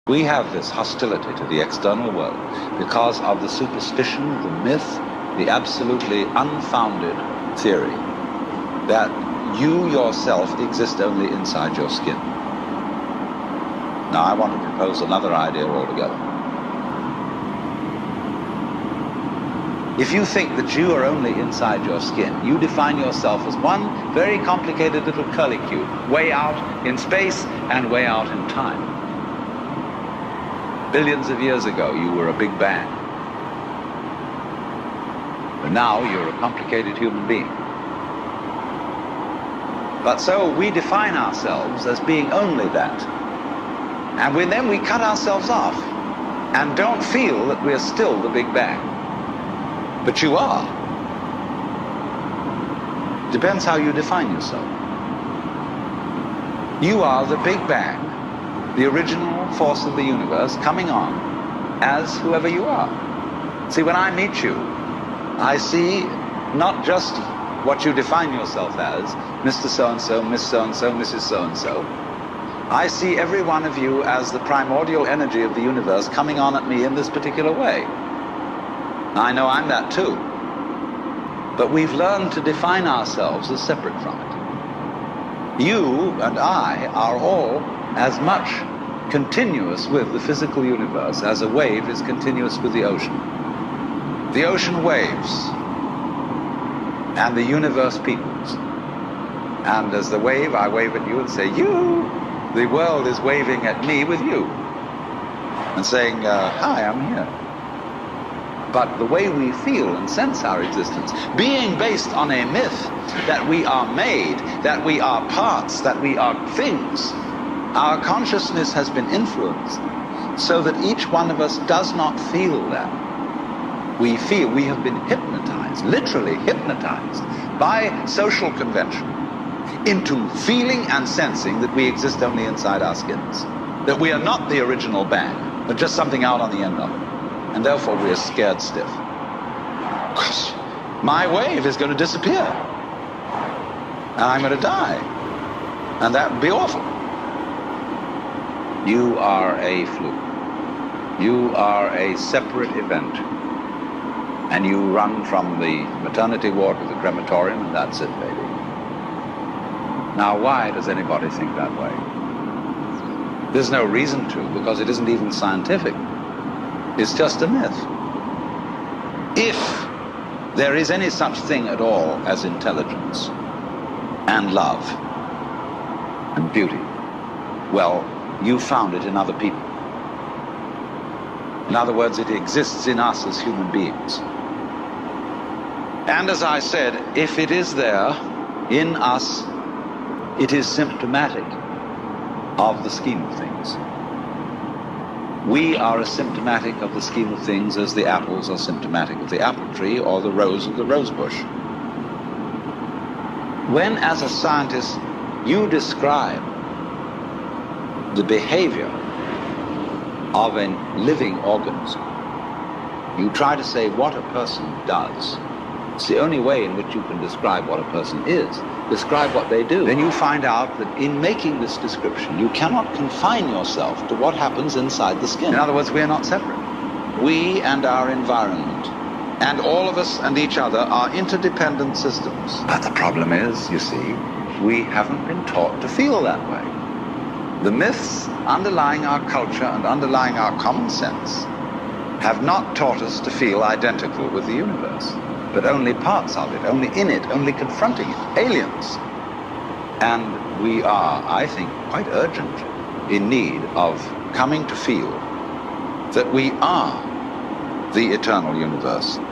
We have this hostility to the external world because of the superstition, the myth, the absolutely unfounded theory that you yourself exist only inside your skin. Now, I want to propose another idea altogether. If you think that you are only inside your skin, you define yourself as one very complicated little curlicue, way out in space and way out in time. Billions of years ago, you were a big bang. But now you're a complicated human being. But so we define ourselves as being only that. And then we cut ourselves off and don't feel that we're still the Big Bang. But you are. Depends how you define yourself. You are the Big Bang, the original force of the universe coming on as whoever you are. See, when I meet you, I see not just what you define yourself as, Mr. So-and-so, Miss So-and-so, Mrs. So-and-so. I see every one of you as the primordial energy of the universe coming on at me in this particular way. I know I'm that too. But we've learned to define ourselves as separate from it. You and I are all as much continuous with the physical universe as a wave is continuous with the ocean. The ocean waves, and the universe peoples. And as the wave, I wave at you and say, you. The world is waving at me with you and saying, hi, I'm here. But the way we feel and sense our existence, being based on a myth that we are made, that we are parts, that we are things, our consciousness has been influenced so that each one of us does not feel that. We feel we have been hypnotized, literally hypnotized by social convention into feeling and sensing that we exist only inside our skins, that we are not the original bang, but just something out on the end of it. And therefore we are scared stiff. Gosh, my wave is going to disappear. And I'm going to die. And that would be awful. You are a fluke. You are a separate event. And you run from the maternity ward to the crematorium, and that's it, baby. Now, why does anybody think that way? There's no reason to, because it isn't even scientific. It's just a myth. If there is any such thing at all as intelligence and love and beauty, well, you found it in other people. In other words, it exists in us as human beings. And as I said, if it is there in us, it is symptomatic of the scheme of things. We are as symptomatic of the scheme of things as the apples are symptomatic of the apple tree or the rose of the rose bush. When, as a scientist, you describe the behavior of a living organism, you try to say what a person does. It's the only way in which you can describe what a person is. Describe what they do. Then you find out that in making this description, you cannot confine yourself to what happens inside the skin. In other words, we are not separate. We and our environment, and all of us and each other, are interdependent systems. But the problem is, you see, we haven't been taught to feel that way. The myths underlying our culture and underlying our common sense have not taught us to feel identical with the universe, but only parts of it, only in it, only confronting it, aliens. And we are, I think, quite urgent in need of coming to feel that we are the eternal universe.